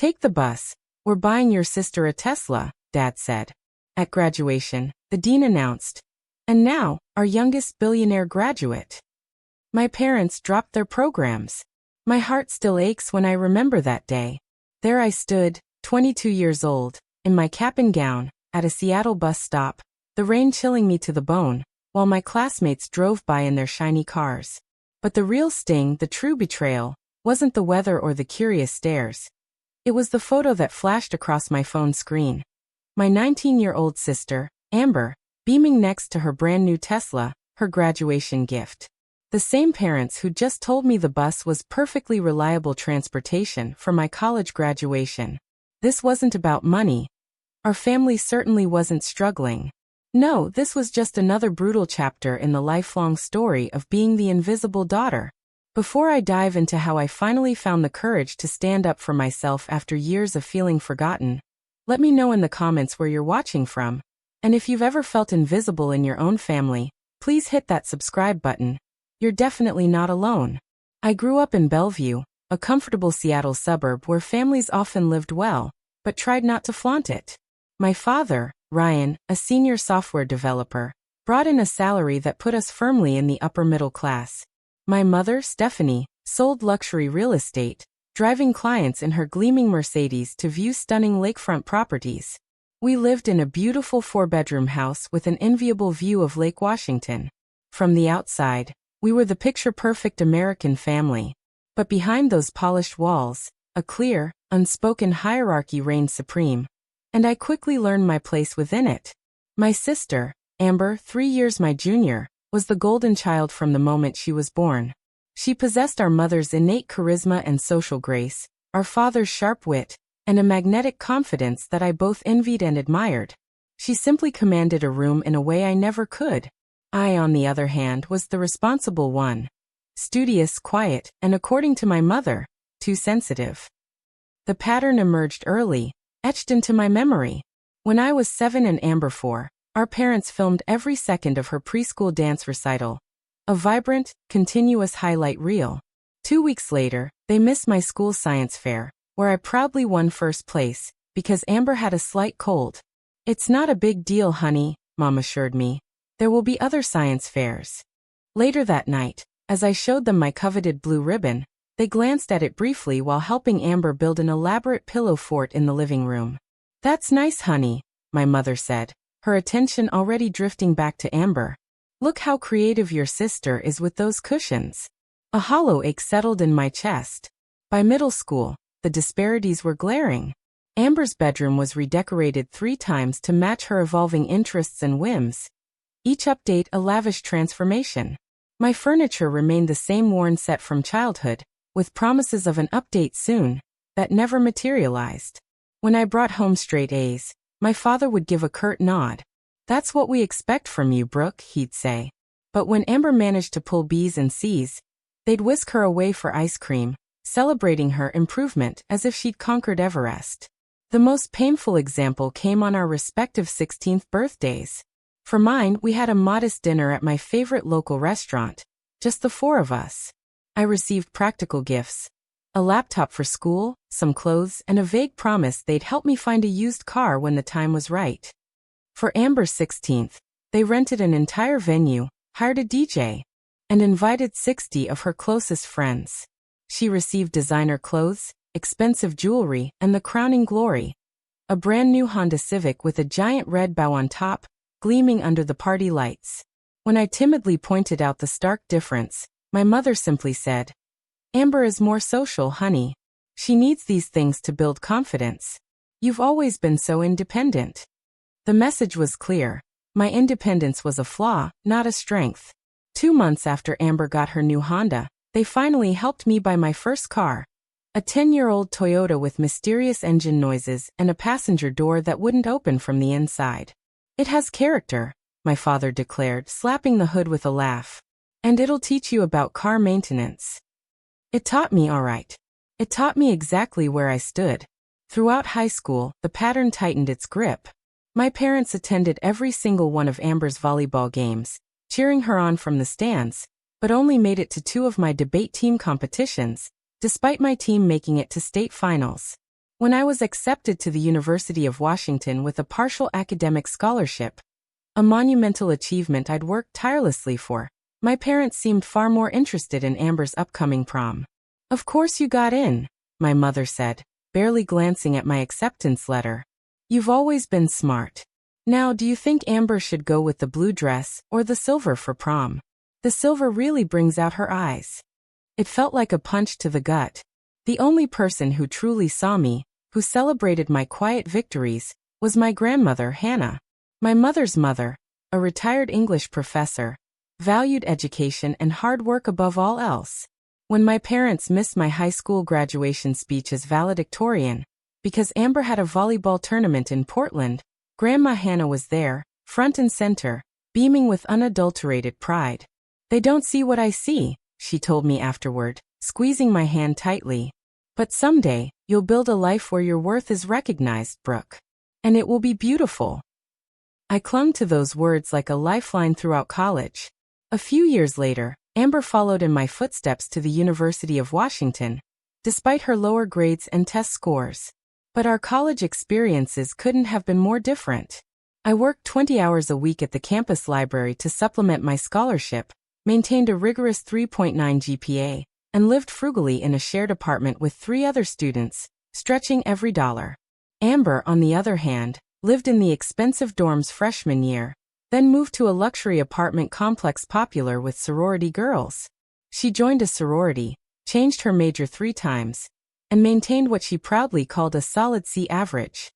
Take the bus. We're buying your sister a Tesla, Dad said. At graduation, the dean announced. And now, our youngest billionaire graduate. My parents dropped their programs. My heart still aches when I remember that day. There I stood, 22 years old, in my cap and gown, at a Seattle bus stop, the rain chilling me to the bone, while my classmates drove by in their shiny cars. But the real sting, the true betrayal, wasn't the weather or the curious stares. It was the photo that flashed across my phone screen. My 19-year-old sister, Amber, beaming next to her brand new Tesla, her graduation gift. The same parents who just told me the bus was perfectly reliable transportation for my college graduation. This wasn't about money. Our family certainly wasn't struggling. No, this was just another brutal chapter in the lifelong story of being the invisible daughter. Before I dive into how I finally found the courage to stand up for myself after years of feeling forgotten, let me know in the comments where you're watching from. And if you've ever felt invisible in your own family, please hit that subscribe button. You're definitely not alone. I grew up in Bellevue, a comfortable Seattle suburb where families often lived well, but tried not to flaunt it. My father, Ryan, a senior software developer, brought in a salary that put us firmly in the upper middle class. My mother, Stephanie, sold luxury real estate, driving clients in her gleaming Mercedes to view stunning lakefront properties. We lived in a beautiful 4-bedroom house with an enviable view of Lake Washington. From the outside, we were the picture-perfect American family. But behind those polished walls, a clear, unspoken hierarchy reigned supreme. And I quickly learned my place within it. My sister, Amber, 3 years my junior, was the golden child from the moment she was born. She possessed our mother's innate charisma and social grace, our father's sharp wit, and a magnetic confidence that I both envied and admired. She simply commanded a room in a way I never could. I, on the other hand, was the responsible one. Studious, quiet, and according to my mother, too sensitive. The pattern emerged early, etched into my memory. When I was 7 and Amber 4, our parents filmed every second of her preschool dance recital. A vibrant, continuous highlight reel. 2 weeks later, they missed my school science fair, where I proudly won first place, because Amber had a slight cold. It's not a big deal, honey, Mom assured me. There will be other science fairs. Later that night, as I showed them my coveted blue ribbon, they glanced at it briefly while helping Amber build an elaborate pillow fort in the living room. That's nice, honey, my mother said, her attention already drifting back to Amber. Look how creative your sister is with those cushions. A hollow ache settled in my chest. By middle school, the disparities were glaring. Amber's bedroom was redecorated 3 times to match her evolving interests and whims. Each update a lavish transformation. My furniture remained the same worn set from childhood, with promises of an update soon, that never materialized. When I brought home straight A's, my father would give a curt nod. That's what we expect from you, Brooke, he'd say. But when Amber managed to pull B's and C's, they'd whisk her away for ice cream, celebrating her improvement as if she'd conquered Everest. The most painful example came on our respective 16th birthdays. For mine, we had a modest dinner at my favorite local restaurant, just the 4 of us. I received practical gifts. A laptop for school, some clothes, and a vague promise they'd help me find a used car when the time was right. For Amber's 16th, they rented an entire venue, hired a DJ, and invited 60 of her closest friends. She received designer clothes, expensive jewelry, and the crowning glory, a brand new Honda Civic with a giant red bow on top, gleaming under the party lights. When I timidly pointed out the stark difference, my mother simply said, Amber is more social, honey. She needs these things to build confidence. You've always been so independent. The message was clear. My independence was a flaw, not a strength. 2 months after Amber got her new Honda, they finally helped me buy my first car. A 10-year-old Toyota with mysterious engine noises and a passenger door that wouldn't open from the inside. It has character, my father declared, slapping the hood with a laugh. And it'll teach you about car maintenance. It taught me, all right. It taught me exactly where I stood. Throughout high school, the pattern tightened its grip. My parents attended every single one of Amber's volleyball games, cheering her on from the stands, but only made it to 2 of my debate team competitions, despite my team making it to state finals. When I was accepted to the University of Washington with a partial academic scholarship, a monumental achievement I'd worked tirelessly for, my parents seemed far more interested in Amber's upcoming prom. "Of course you got in," my mother said, barely glancing at my acceptance letter. "You've always been smart. Now, do you think Amber should go with the blue dress or the silver for prom? The silver really brings out her eyes." It felt like a punch to the gut. The only person who truly saw me, who celebrated my quiet victories, was my grandmother, Hannah. My mother's mother, a retired English professor, valued education and hard work above all else. When my parents missed my high school graduation speech as valedictorian, because Amber had a volleyball tournament in Portland, Grandma Hannah was there, front and center, beaming with unadulterated pride. "They don't see what I see," she told me afterward, squeezing my hand tightly. "But someday, you'll build a life where your worth is recognized, Brooke. And it will be beautiful." I clung to those words like a lifeline throughout college. A few years later, Amber followed in my footsteps to the University of Washington, despite her lower grades and test scores. But our college experiences couldn't have been more different. I worked 20 hours a week at the campus library to supplement my scholarship, maintained a rigorous 3.9 GPA, and lived frugally in a shared apartment with 3 other students, stretching every dollar. Amber, on the other hand, lived in the expensive dorms freshman year, then moved to a luxury apartment complex popular with sorority girls. She joined a sorority, changed her major 3 times, and maintained what she proudly called a solid C average.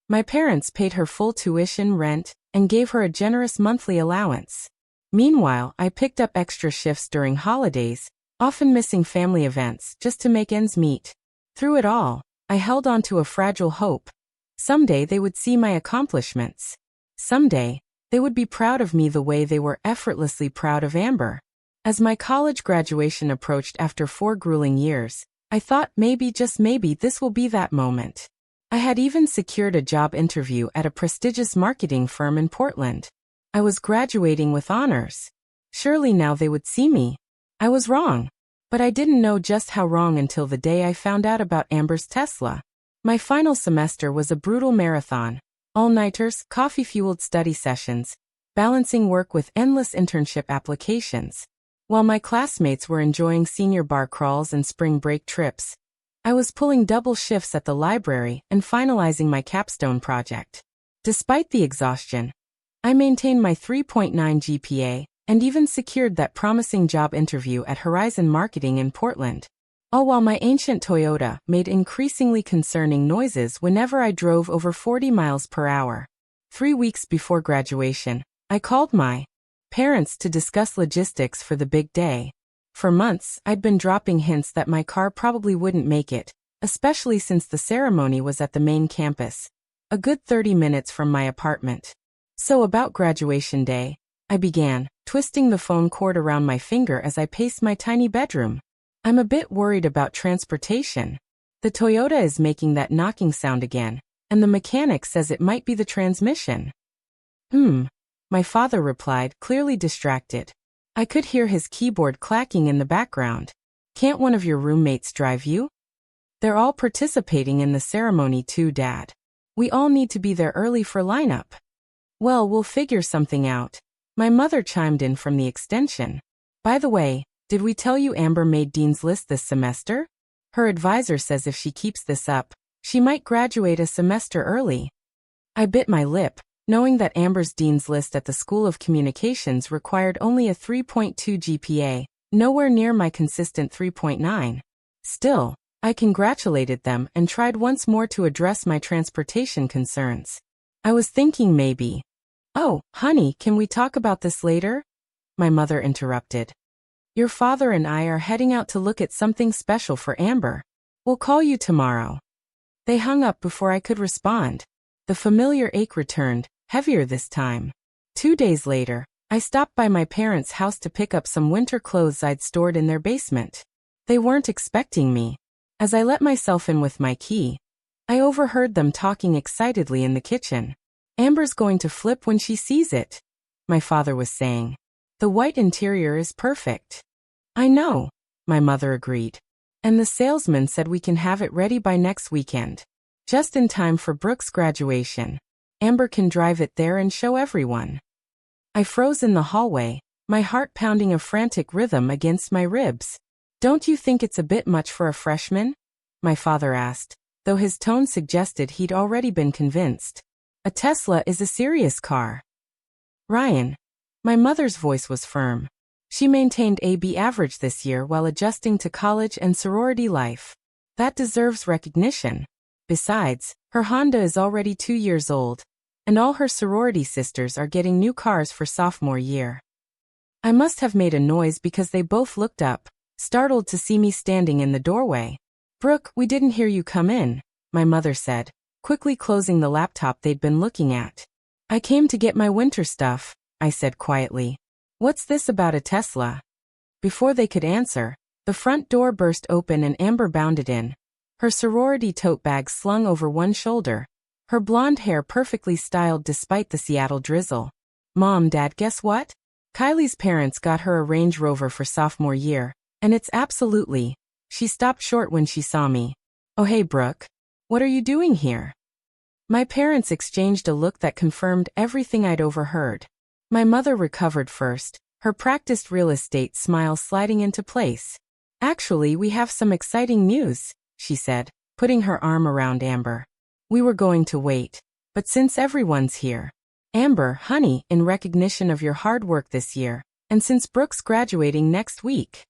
My parents paid her full tuition, rent, and gave her a generous monthly allowance. Meanwhile, I picked up extra shifts during holidays, often missing family events just to make ends meet. Through it all, I held on to a fragile hope. Someday they would see my accomplishments. Someday, they would be proud of me the way they were effortlessly proud of Amber. As my college graduation approached after 4 grueling years, I thought maybe, just maybe, this will be that moment. I had even secured a job interview at a prestigious marketing firm in Portland. I was graduating with honors. Surely now they would see me. I was wrong. But I didn't know just how wrong until the day I found out about Amber's Tesla. My final semester was a brutal marathon. All-nighters, coffee-fueled study sessions, balancing work with endless internship applications. While my classmates were enjoying senior bar crawls and spring break trips, I was pulling double shifts at the library and finalizing my capstone project. Despite the exhaustion, I maintained my 3.9 GPA and even secured that promising job interview at Horizon Marketing in Portland. All while my ancient Toyota made increasingly concerning noises whenever I drove over 40 miles per hour. 3 weeks before graduation, I called my parents to discuss logistics for the big day. For months, I'd been dropping hints that my car probably wouldn't make it, especially since the ceremony was at the main campus, a good 30 minutes from my apartment. So about graduation day, I began, twisting the phone cord around my finger as I paced my tiny bedroom. "I'm a bit worried about transportation. The Toyota is making that knocking sound again, and the mechanic says it might be the transmission." My father replied, clearly distracted. I could hear his keyboard clacking in the background. "Can't one of your roommates drive you? They're all participating in the ceremony too, Dad. We all need to be there early for lineup." "Well, we'll figure something out," my mother chimed in from the extension. "By the way, did we tell you Amber made Dean's List this semester? Her advisor says if she keeps this up, she might graduate a semester early." I bit my lip, knowing that Amber's Dean's List at the School of Communications required only a 3.2 GPA, nowhere near my consistent 3.9. Still, I congratulated them and tried once more to address my transportation concerns. I was thinking maybe. "Oh, honey, can we talk about this later?" My mother interrupted. "Your father and I are heading out to look at something special for Amber. We'll call you tomorrow." They hung up before I could respond. The familiar ache returned, heavier this time. 2 days later, I stopped by my parents' house to pick up some winter clothes I'd stored in their basement. They weren't expecting me. As I let myself in with my key, I overheard them talking excitedly in the kitchen. "Amber's going to flip when she sees it," my father was saying. "The white interior is perfect." "I know," my mother agreed. "And the salesman said we can have it ready by next weekend." Just in time for Brooke's graduation. Amber can drive it there and show everyone. I froze in the hallway, my heart pounding a frantic rhythm against my ribs. Don't you think it's a bit much for a freshman? My father asked, though his tone suggested he'd already been convinced. A Tesla is a serious car. Ryan. My mother's voice was firm. She maintained AB average this year while adjusting to college and sorority life. That deserves recognition. Besides, her Honda is already 2 years old, and all her sorority sisters are getting new cars for sophomore year. I must have made a noise because they both looked up, startled to see me standing in the doorway. Brooke, we didn't hear you come in, my mother said, quickly closing the laptop they'd been looking at. I came to get my winter stuff, I said quietly. What's this about a Tesla? Before they could answer, the front door burst open and Amber bounded in. Her sorority tote bag slung over one shoulder, her blonde hair perfectly styled despite the Seattle drizzle. Mom, Dad, guess what? Kylie's parents got her a Range Rover for sophomore year, and it's absolutely. She stopped short when she saw me. Oh hey Brooke. What are you doing here? My parents exchanged a look that confirmed everything I'd overheard. My mother recovered first, her practiced real estate smile sliding into place. Actually, we have some exciting news, she said, putting her arm around Amber. We were going to wait, but since everyone's here. Amber, honey, in recognition of your hard work this year, and since Brooke's graduating next week.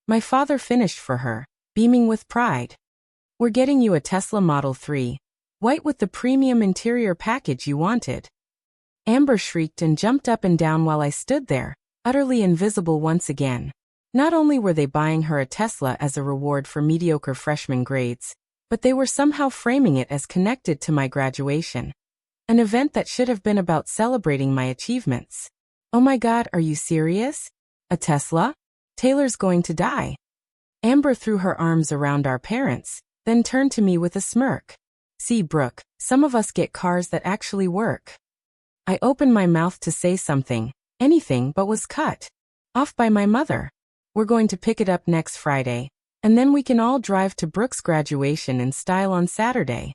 My father finished for her, beaming with pride. We're getting you a Tesla Model 3, white with the premium interior package you wanted. Amber shrieked and jumped up and down while I stood there, utterly invisible once again. Not only were they buying her a Tesla as a reward for mediocre freshman grades, but they were somehow framing it as connected to my graduation. An event that should have been about celebrating my achievements. Oh my God, are you serious? A Tesla? Taylor's going to die. Amber threw her arms around our parents, then turned to me with a smirk. See, Brooke, some of us get cars that actually work. I opened my mouth to say something, anything, but was cut off by my mother. We're going to pick it up next Friday, and then we can all drive to Brooke's graduation in style on Saturday.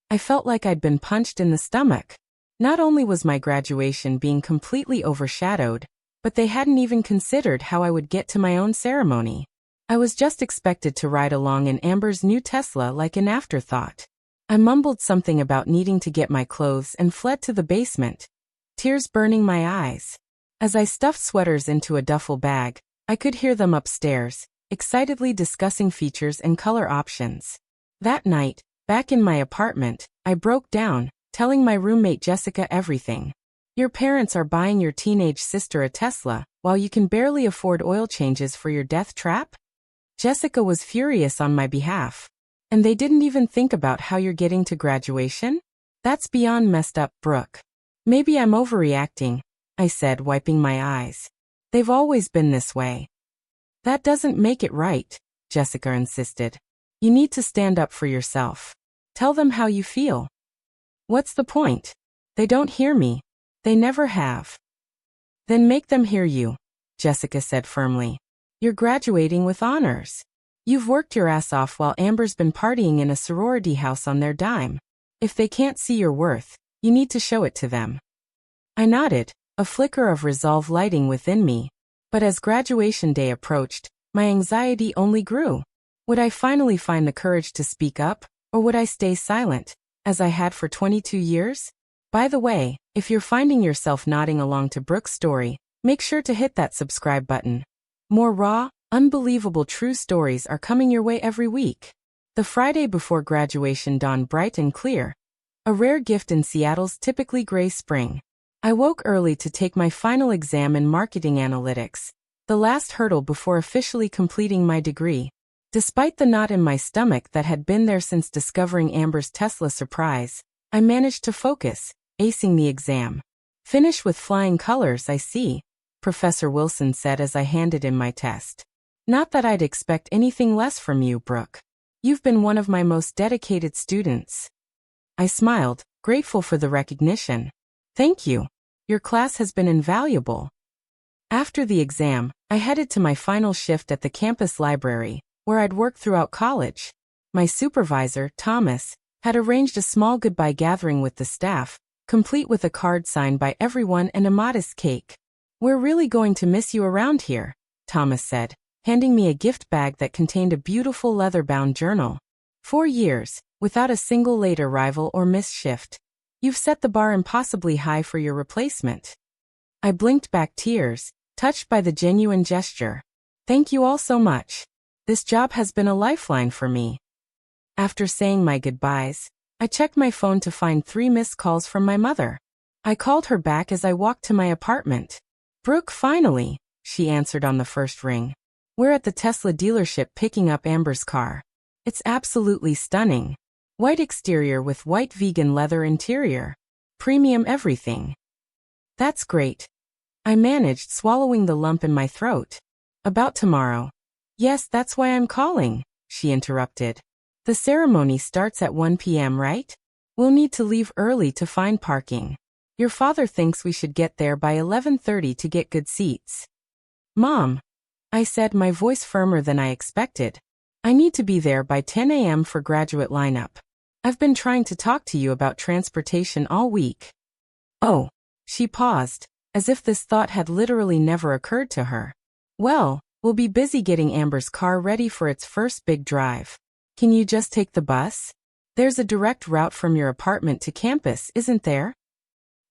I felt like I'd been punched in the stomach. Not only was my graduation being completely overshadowed, but they hadn't even considered how I would get to my own ceremony. I was just expected to ride along in Amber's new Tesla like an afterthought. I mumbled something about needing to get my clothes and fled to the basement, tears burning my eyes. As I stuffed sweaters into a duffel bag, I could hear them upstairs, excitedly discussing features and color options. That night, back in my apartment, I broke down, telling my roommate Jessica everything. Your parents are buying your teenage sister a Tesla, while you can barely afford oil changes for your death trap? Jessica was furious on my behalf. And they didn't even think about how you're getting to graduation? That's beyond messed up, Brooke. Maybe I'm overreacting, I said, wiping my eyes. They've always been this way. That doesn't make it right, Jessica insisted. You need to stand up for yourself. Tell them how you feel. What's the point? They don't hear me. They never have. Then make them hear you, Jessica said firmly. You're graduating with honors. You've worked your ass off while Amber's been partying in a sorority house on their dime. If they can't see your worth, you need to show it to them. I nodded, a flicker of resolve lighting within me. But as graduation day approached, my anxiety only grew. Would I finally find the courage to speak up, or would I stay silent, as I had for 22 years? By the way, if you're finding yourself nodding along to Brooke's story, make sure to hit that subscribe button. More raw, unbelievable true stories are coming your way every week. The Friday before graduation dawned bright and clear, a rare gift in Seattle's typically gray spring. I woke early to take my final exam in marketing analytics, the last hurdle before officially completing my degree. Despite the knot in my stomach that had been there since discovering Amber's Tesla surprise, I managed to focus, acing the exam. Finish with flying colors, I see, Professor Wilson said as I handed in my test. Not that I'd expect anything less from you, Brooke. You've been one of my most dedicated students. I smiled, grateful for the recognition. Thank you. Your class has been invaluable. After the exam, I headed to my final shift at the campus library, where I'd worked throughout college. My supervisor, Thomas, had arranged a small goodbye gathering with the staff, complete with a card signed by everyone and a modest cake. "We're really going to miss you around here," Thomas said, handing me a gift bag that contained a beautiful leather-bound journal. "4 years, without a single late arrival or missed shift. You've set the bar impossibly high for your replacement." I blinked back tears, touched by the genuine gesture. "Thank you all so much. This job has been a lifeline for me." After saying my goodbyes, I checked my phone to find 3 missed calls from my mother. I called her back as I walked to my apartment. "Brooke, finally," she answered on the first ring. "We're at the Tesla dealership picking up Amber's car. It's absolutely stunning. White exterior with white vegan leather interior. Premium everything." "That's great." I managed, swallowing the lump in my throat. "About tomorrow." "Yes, that's why I'm calling," she interrupted. "The ceremony starts at 1 p.m., right? We'll need to leave early to find parking. Your father thinks we should get there by 11:30 to get good seats." "Mom," I said, my voice firmer than I expected, "I need to be there by 10 a.m. for graduate lineup. I've been trying to talk to you about transportation all week." "Oh." She paused, as if this thought had literally never occurred to her. "Well, we'll be busy getting Amber's car ready for its first big drive. Can you just take the bus? There's a direct route from your apartment to campus, isn't there?"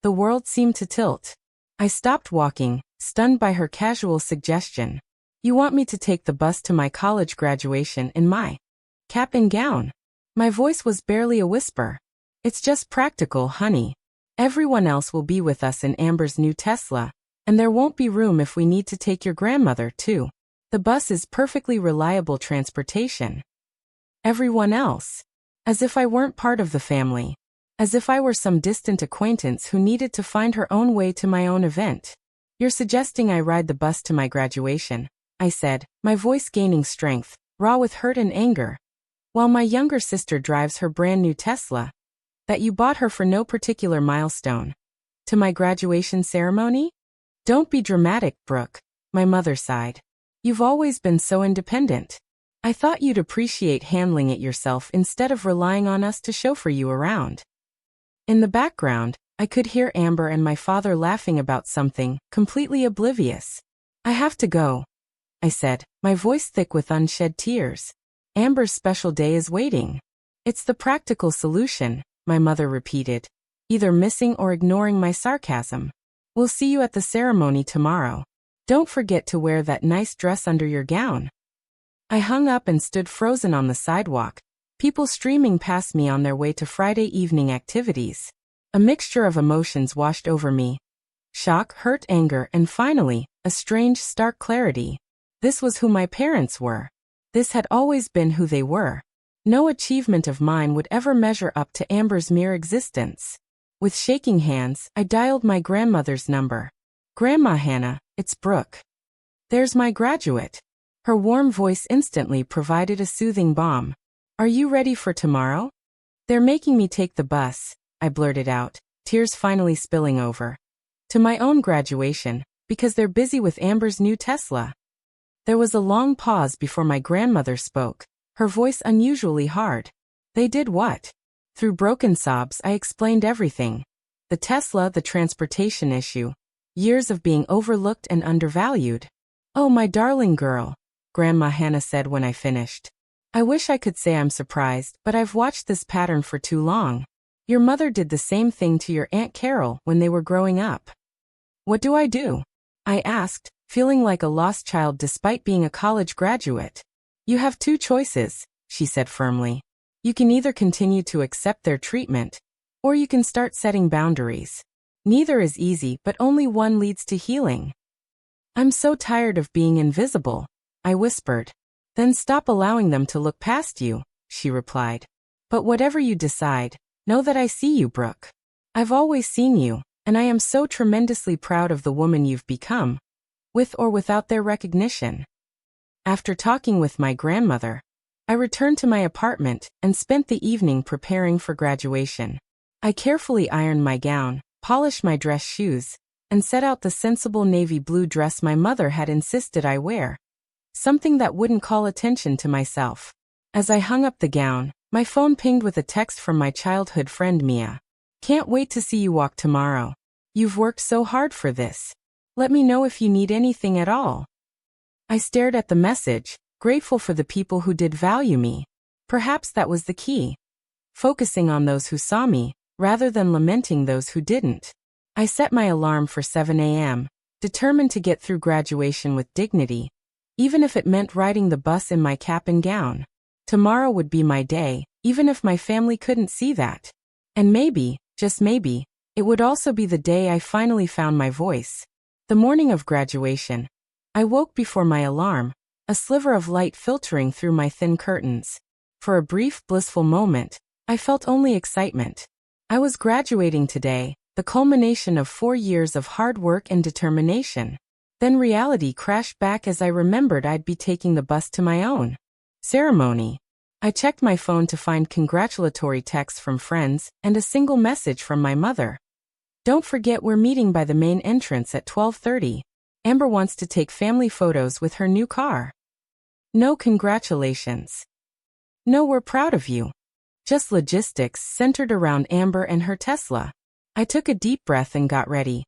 The world seemed to tilt. I stopped walking, stunned by her casual suggestion. "You want me to take the bus to my college graduation in my cap and gown?" My voice was barely a whisper. "It's just practical, honey. Everyone else will be with us in Amber's new Tesla, and there won't be room if we need to take your grandmother, too. The bus is perfectly reliable transportation." Everyone else. As if I weren't part of the family. As if I were some distant acquaintance who needed to find her own way to my own event. "You're suggesting I ride the bus to my graduation," I said, my voice gaining strength, raw with hurt and anger. "While my younger sister drives her brand new Tesla, that you bought her for no particular milestone. To my graduation ceremony? Don't be dramatic, Brooke," my mother sighed. "You've always been so independent. I thought you'd appreciate handling it yourself instead of relying on us to chauffeur you around." In the background, I could hear Amber and my father laughing about something, completely oblivious. "I have to go," I said, my voice thick with unshed tears. "Amber's special day is waiting." "It's the practical solution," my mother repeated, either missing or ignoring my sarcasm. "We'll see you at the ceremony tomorrow. Don't forget to wear that nice dress under your gown." I hung up and stood frozen on the sidewalk, people streaming past me on their way to Friday evening activities. A mixture of emotions washed over me. Shock, hurt, anger, and finally, a strange, stark clarity. This was who my parents were. This had always been who they were. No achievement of mine would ever measure up to Amber's mere existence. With shaking hands, I dialed my grandmother's number. "Grandma Hannah, it's Brooke. There's my graduate." Her warm voice instantly provided a soothing balm. "Are you ready for tomorrow?" "They're making me take the bus," I blurted out, tears finally spilling over. "To my own graduation, because they're busy with Amber's new Tesla." There was a long pause before my grandmother spoke, her voice unusually hard. "They did what?" Through broken sobs, I explained everything. The Tesla, the transportation issue. Years of being overlooked and undervalued. "Oh, my darling girl," Grandma Hannah said when I finished. "I wish I could say I'm surprised, but I've watched this pattern for too long. Your mother did the same thing to your Aunt Carol when they were growing up." "What do I do?" I asked, feeling like a lost child despite being a college graduate. "You have 2 choices," she said firmly. "You can either continue to accept their treatment, or you can start setting boundaries. Neither is easy, but only one leads to healing." "I'm so tired of being invisible," I whispered. "Then stop allowing them to look past you," she replied. "But whatever you decide, know that I see you, Brooke. I've always seen you, and I am so tremendously proud of the woman you've become, with or without their recognition." After talking with my grandmother, I returned to my apartment and spent the evening preparing for graduation. I carefully ironed my gown, polished my dress shoes, and set out the sensible navy blue dress my mother had insisted I wear. Something that wouldn't call attention to myself. As I hung up the gown, My phone pinged with a text from my childhood friend Mia. Can't wait to see you walk tomorrow. You've worked so hard for this. Let me know if you need anything at all. I stared at the message, grateful for the people who did value me. Perhaps that was the key. Focusing on those who saw me, rather than lamenting those who didn't. I set my alarm for 7 a.m., determined to get through graduation with dignity, even if it meant riding the bus in my cap and gown. Tomorrow would be my day, even if my family couldn't see that. And maybe, just maybe, it would also be the day I finally found my voice. The morning of graduation, I woke before my alarm, a sliver of light filtering through my thin curtains. For a brief, blissful moment, I felt only excitement. I was graduating today, the culmination of 4 years of hard work and determination. Then reality crashed back as I remembered I'd be taking the bus to my own ceremony. I checked my phone to find congratulatory texts from friends and a single message from my mother. Don't forget we're meeting by the main entrance at 12:30. Amber wants to take family photos with her new car. No congratulations. No, we're proud of you. Just logistics centered around Amber and her Tesla. I took a deep breath and got ready,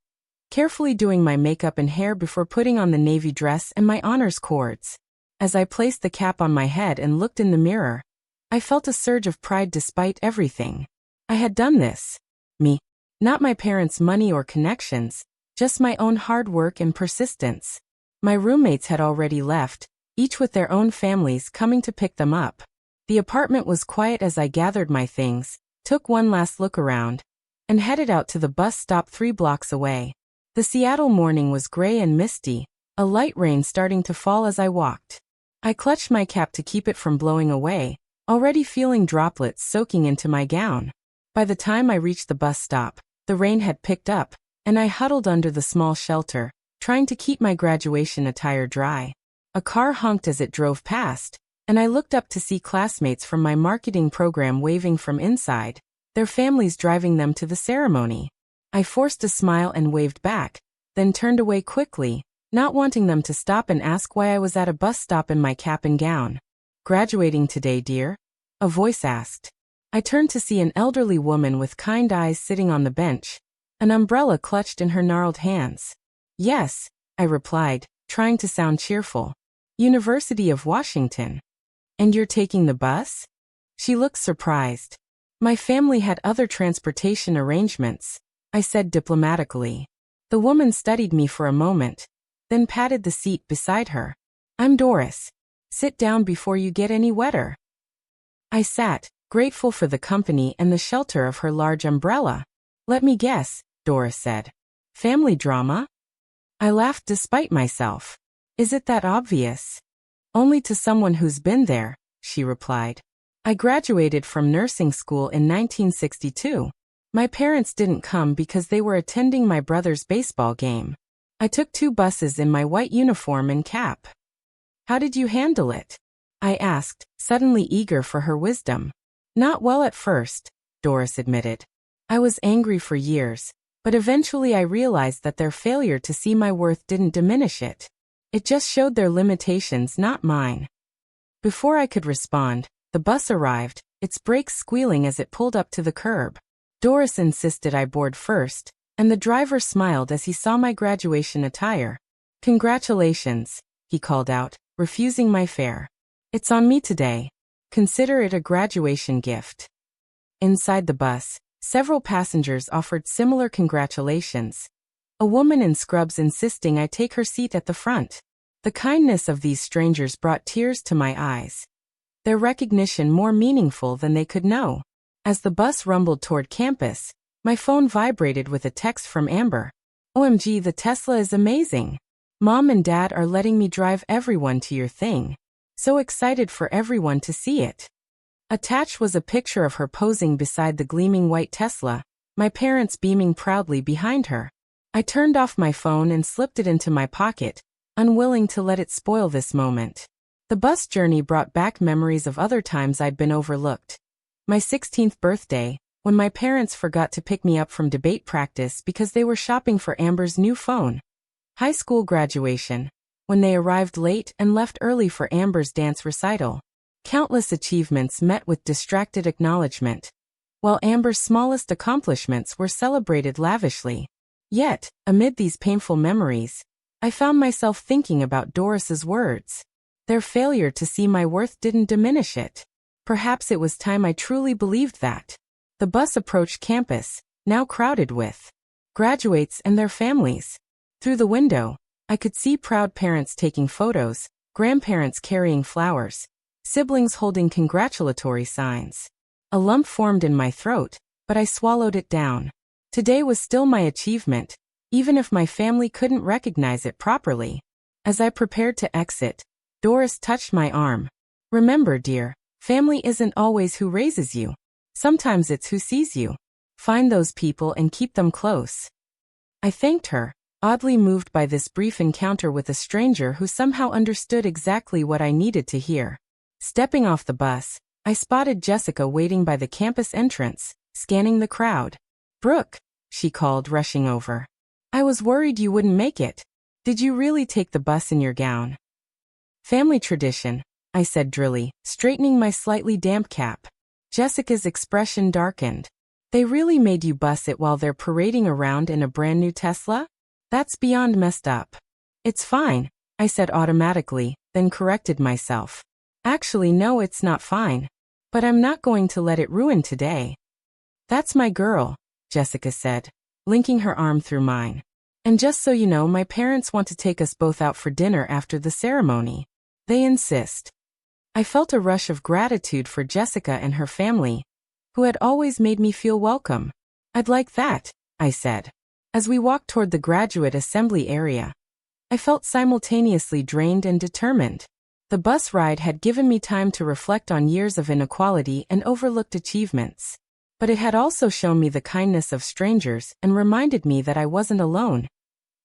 carefully doing my makeup and hair before putting on the navy dress and my honors cords. As I placed the cap on my head and looked in the mirror, I felt a surge of pride despite everything. I had done this. Me. Not my parents' money or connections, just my own hard work and persistence. My roommates had already left, each with their own families coming to pick them up. The apartment was quiet as I gathered my things, took one last look around, and headed out to the bus stop 3 blocks away. The Seattle morning was gray and misty, a light rain starting to fall as I walked. I clutched my cap to keep it from blowing away, already feeling droplets soaking into my gown. By the time I reached the bus stop, the rain had picked up, and I huddled under the small shelter, trying to keep my graduation attire dry. A car honked as it drove past, and I looked up to see classmates from my marketing program waving from inside, their families driving them to the ceremony. I forced a smile and waved back, then turned away quickly, not wanting them to stop and ask why I was at a bus stop in my cap and gown. Graduating today, dear? A voice asked. I turned to see an elderly woman with kind eyes sitting on the bench, an umbrella clutched in her gnarled hands. Yes, I replied, trying to sound cheerful. University of Washington. And you're taking the bus? She looked surprised. My family had other transportation arrangements, I said diplomatically. The woman studied me for a moment, then patted the seat beside her. I'm Doris. Sit down before you get any wetter. I sat, grateful for the company and the shelter of her large umbrella. Let me guess, Doris said. Family drama? I laughed despite myself. Is it that obvious? Only to someone who's been there, she replied. I graduated from nursing school in 1962. My parents didn't come because they were attending my brother's baseball game. I took 2 buses in my white uniform and cap. How did you handle it? I asked, suddenly eager for her wisdom. Not well at first, Doris admitted. I was angry for years, but eventually I realized that their failure to see my worth didn't diminish it. It just showed their limitations, not mine. Before I could respond, the bus arrived, its brakes squealing as it pulled up to the curb. Doris insisted I board first, and the driver smiled as he saw my graduation attire. Congratulations, he called out, refusing my fare. It's on me today. Consider it a graduation gift. Inside the bus, several passengers offered similar congratulations. A woman in scrubs insisting I take her seat at the front. The kindness of these strangers brought tears to my eyes. Their recognition more meaningful than they could know. As the bus rumbled toward campus, my phone vibrated with a text from Amber. OMG, the Tesla is amazing. Mom and Dad are letting me drive everyone to your thing. So excited for everyone to see it. Attached was a picture of her posing beside the gleaming white Tesla, my parents beaming proudly behind her. I turned off my phone and slipped it into my pocket, unwilling to let it spoil this moment. The bus journey brought back memories of other times I'd been overlooked. My 16th birthday, when my parents forgot to pick me up from debate practice because they were shopping for Amber's new phone. High school graduation, when they arrived late and left early for Amber's dance recital. Countless achievements met with distracted acknowledgement, while Amber's smallest accomplishments were celebrated lavishly. Yet, amid these painful memories, I found myself thinking about Doris's words. Their failure to see my worth didn't diminish it. Perhaps it was time I truly believed that. The bus approached campus, now crowded with graduates and their families. Through the window, I could see proud parents taking photos, grandparents carrying flowers, siblings holding congratulatory signs. A lump formed in my throat, but I swallowed it down. Today was still my achievement, even if my family couldn't recognize it properly. As I prepared to exit, Doris touched my arm. Remember, dear, family isn't always who raises you. Sometimes it's who sees you. Find those people and keep them close. I thanked her, oddly moved by this brief encounter with a stranger who somehow understood exactly what I needed to hear. Stepping off the bus, I spotted Jessica waiting by the campus entrance, scanning the crowd. "Brooke," she called, rushing over. "I was worried you wouldn't make it. Did you really take the bus in your gown?" "Family tradition," I said drily, straightening my slightly damp cap. Jessica's expression darkened. "They really made you bus it while they're parading around in a brand new Tesla? That's beyond messed up." "It's fine," I said automatically, then corrected myself. "Actually, no, it's not fine. But I'm not going to let it ruin today." "That's my girl," Jessica said, linking her arm through mine. "And just so you know, my parents want to take us both out for dinner after the ceremony. They insist." I felt a rush of gratitude for Jessica and her family, who had always made me feel welcome. "I'd like that," I said. As we walked toward the graduate assembly area, I felt simultaneously drained and determined. The bus ride had given me time to reflect on years of inequality and overlooked achievements. But it had also shown me the kindness of strangers and reminded me that I wasn't alone,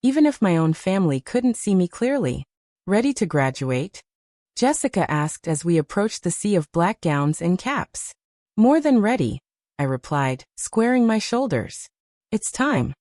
even if my own family couldn't see me clearly. "Ready to graduate?" Jessica asked as we approached the sea of black gowns and caps. "More than ready," I replied, squaring my shoulders. "It's time."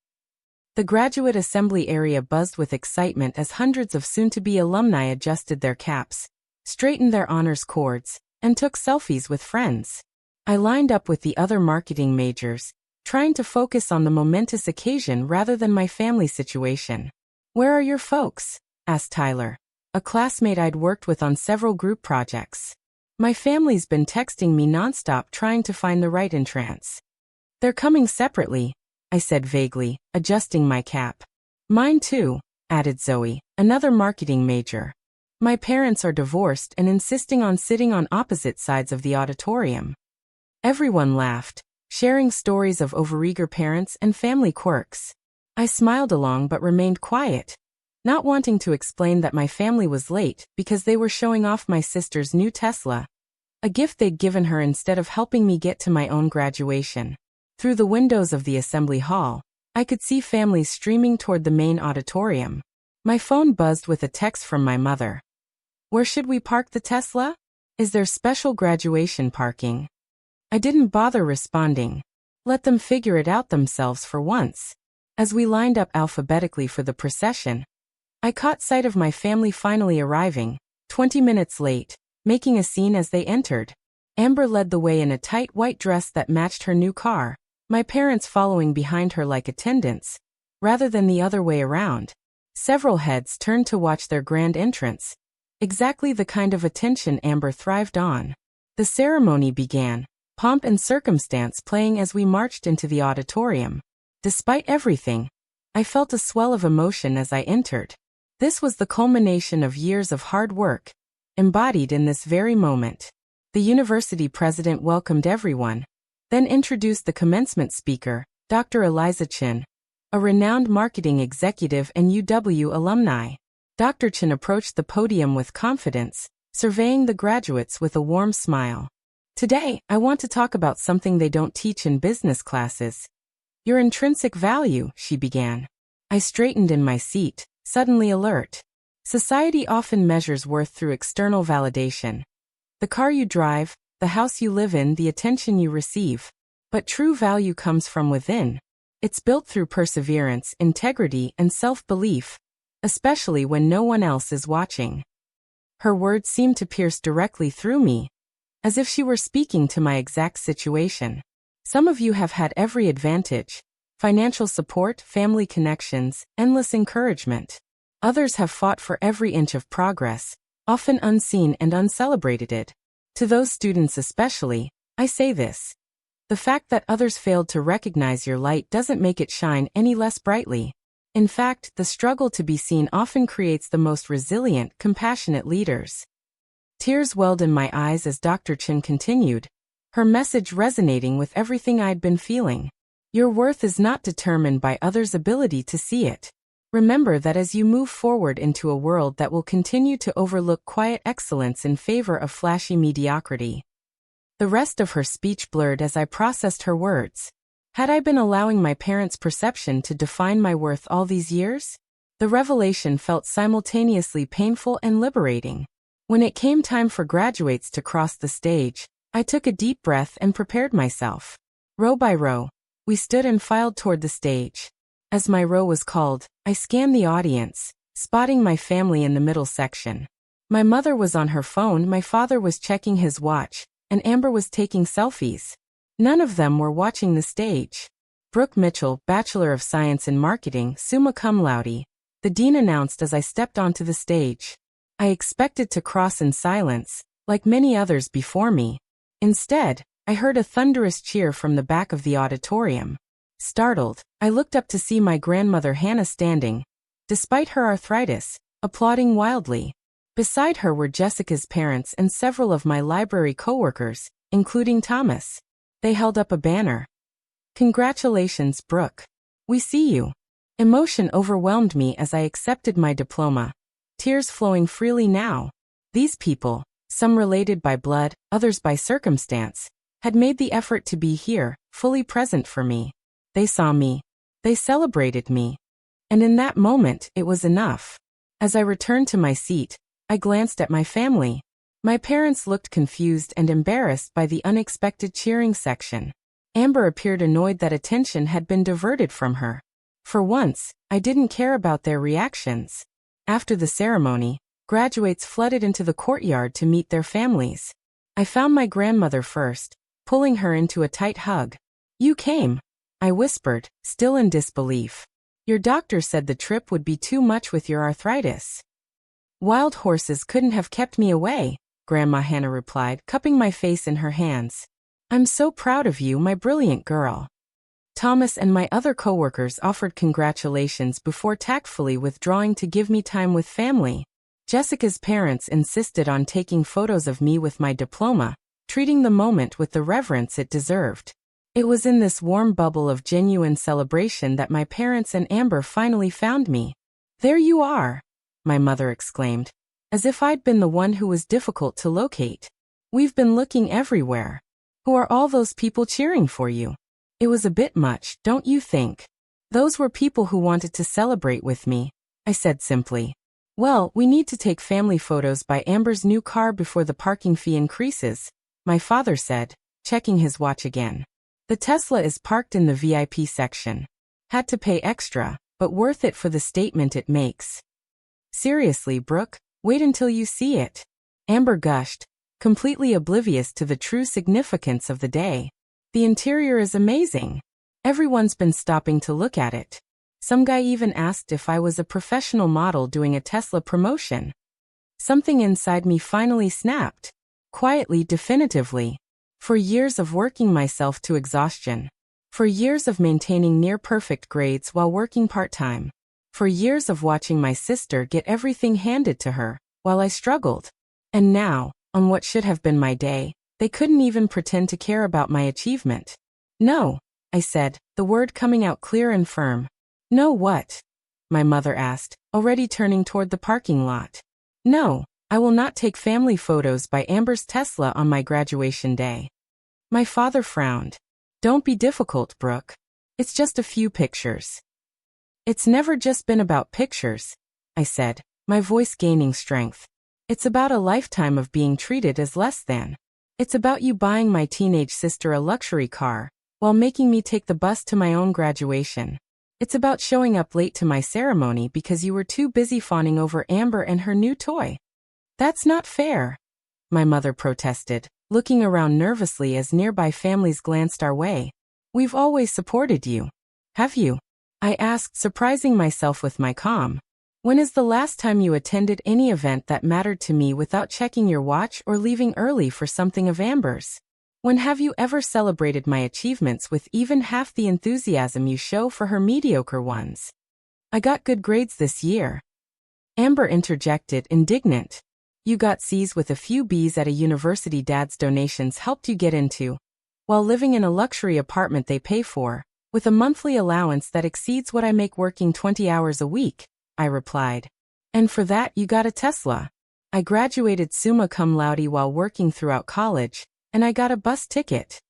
The graduate assembly area buzzed with excitement as hundreds of soon-to-be alumni adjusted their caps, straightened their honors cords, and took selfies with friends. I lined up with the other marketing majors, trying to focus on the momentous occasion rather than my family situation. "Where are your folks?" asked Tyler, a classmate I'd worked with on several group projects. "My family's been texting me nonstop trying to find the right entrance." "They're coming separately," I said vaguely, adjusting my cap. "Mine too," added Zoe, another marketing major. "My parents are divorced and insisting on sitting on opposite sides of the auditorium." Everyone laughed, sharing stories of overeager parents and family quirks. I smiled along but remained quiet, not wanting to explain that my family was late because they were showing off my sister's new Tesla, a gift they'd given her instead of helping me get to my own graduation. Through the windows of the assembly hall, I could see families streaming toward the main auditorium. My phone buzzed with a text from my mother. "Where should we park the Tesla? Is there special graduation parking?" I didn't bother responding. Let them figure it out themselves for once. As we lined up alphabetically for the procession, I caught sight of my family finally arriving, 20 minutes late, making a scene as they entered. Amber led the way in a tight white dress that matched her new car, my parents following behind her like attendants, rather than the other way around. Several heads turned to watch their grand entrance, exactly the kind of attention Amber thrived on. The ceremony began, pomp and circumstance playing as we marched into the auditorium. Despite everything, I felt a swell of emotion as I entered. This was the culmination of years of hard work, embodied in this very moment. The university president welcomed everyone, then introduced the commencement speaker, Dr. Eliza Chin, a renowned marketing executive and UW alumni. Dr. Chin approached the podium with confidence, surveying the graduates with a warm smile. "Today, I want to talk about something they don't teach in business classes. Your intrinsic value," she began. I straightened in my seat, suddenly alert. Society often measures worth through external validation. The car you drive, the house you live in, the attention you receive. But true value comes from within. It's built through perseverance, integrity, and self-belief, especially when no one else is watching. Her words seemed to pierce directly through me, as if she were speaking to my exact situation. Some of you have had every advantage: financial support, family connections, endless encouragement. Others have fought for every inch of progress, often unseen and uncelebrated. To those students especially, I say this: the fact that others failed to recognize your light doesn't make it shine any less brightly. In fact, the struggle to be seen often creates the most resilient, compassionate leaders. Tears welled in my eyes as Dr. Chen continued, her message resonating with everything I'd been feeling. Your worth is not determined by others' ability to see it. Remember that as you move forward into a world that will continue to overlook quiet excellence in favor of flashy mediocrity. The rest of her speech blurred as I processed her words. Had I been allowing my parents' perception to define my worth all these years? The revelation felt simultaneously painful and liberating. When it came time for graduates to cross the stage, I took a deep breath and prepared myself. Row by row, we stood and filed toward the stage. As my row was called, I scanned the audience, spotting my family in the middle section. My mother was on her phone, my father was checking his watch, and Amber was taking selfies. None of them were watching the stage. Brooke Mitchell, Bachelor of Science in Marketing, summa cum laude, the dean announced as I stepped onto the stage. I expected to cross in silence, like many others before me. Instead, I heard a thunderous cheer from the back of the auditorium. Startled, I looked up to see my grandmother Hannah standing, despite her arthritis, applauding wildly. Beside her were Jessica's parents and several of my library coworkers, including Thomas. They held up a banner. "Congratulations, Brooke. We see you." Emotion overwhelmed me as I accepted my diploma, tears flowing freely now. These people, some related by blood, others by circumstance, had made the effort to be here, fully present for me. They saw me. They celebrated me. And in that moment, it was enough. As I returned to my seat, I glanced at my family. My parents looked confused and embarrassed by the unexpected cheering section. Amber appeared annoyed that attention had been diverted from her. For once, I didn't care about their reactions. After the ceremony, graduates flooded into the courtyard to meet their families. I found my grandmother first, pulling her into a tight hug. "You came," I whispered, still in disbelief. "Your doctor said the trip would be too much with your arthritis." "Wild horses couldn't have kept me away," Grandma Hannah replied, cupping my face in her hands. "I'm so proud of you, my brilliant girl." Thomas and my other coworkers offered congratulations before tactfully withdrawing to give me time with family. Jessica's parents insisted on taking photos of me with my diploma, treating the moment with the reverence it deserved. It was in this warm bubble of genuine celebration that my parents and Amber finally found me. "There you are," my mother exclaimed, as if I'd been the one who was difficult to locate. "We've been looking everywhere. Who are all those people cheering for you?" It was a bit much, don't you think? "Those were people who wanted to celebrate with me," I said simply. "Well, we need to take family photos by Amber's new car before the parking fee increases," my father said, checking his watch again. "The Tesla is parked in the VIP section. Had to pay extra, but worth it for the statement it makes." "Seriously, Brooke, wait until you see it," Amber gushed, completely oblivious to the true significance of the day. "The interior is amazing. Everyone's been stopping to look at it. Some guy even asked if I was a professional model doing a Tesla promotion." Something inside me finally snapped. Quietly, definitively. For years of working myself to exhaustion. For years of maintaining near-perfect grades while working part-time. For years of watching my sister get everything handed to her, while I struggled. And now, on what should have been my day, they couldn't even pretend to care about my achievement. "No," I said, the word coming out clear and firm. "No what?" my mother asked, already turning toward the parking lot. "No, I will not take family photos by Amber's Tesla on my graduation day." My father frowned. "Don't be difficult, Brooke. It's just a few pictures." "It's never just been about pictures," I said, my voice gaining strength. "It's about a lifetime of being treated as less than. It's about you buying my teenage sister a luxury car, while making me take the bus to my own graduation. It's about showing up late to my ceremony because you were too busy fawning over Amber and her new toy." "That's not fair," my mother protested, looking around nervously as nearby families glanced our way. We've always supported you. Have you? I asked, surprising myself with my calm. When is the last time you attended any event that mattered to me without checking your watch or leaving early for something of Amber's? When have you ever celebrated my achievements with even half the enthusiasm you show for her mediocre ones? I got good grades this year. Amber interjected, indignant. You got C's with a few B's at a university Dad's donations helped you get into, while living in a luxury apartment they pay for, with a monthly allowance that exceeds what I make working 20 hours a week, I replied. And for that you got a Tesla. I graduated summa cum laude while working throughout college, and I got a bus ticket.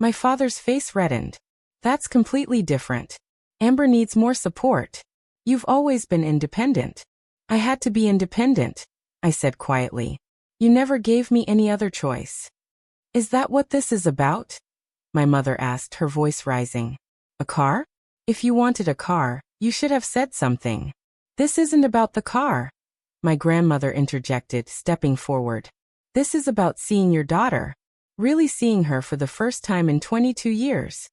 My father's face reddened. That's completely different. Amber needs more support. You've always been independent. I had to be independent, I said quietly. You never gave me any other choice. Is that what this is about? My mother asked, her voice rising. A car? If you wanted a car, you should have said something. This isn't about the car, my grandmother interjected, stepping forward. This is about seeing your daughter. Really seeing her for the first time in 22 years.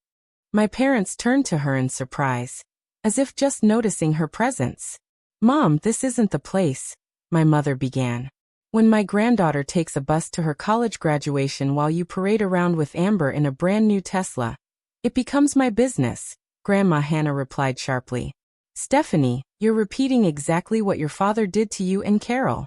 My parents turned to her in surprise, as if just noticing her presence. Mom, this isn't the place, my mother began. When my granddaughter takes a bus to her college graduation while you parade around with Amber in a brand new Tesla, it becomes my business, Grandma Hannah replied sharply. Stephanie, you're repeating exactly what your father did to you and Carol.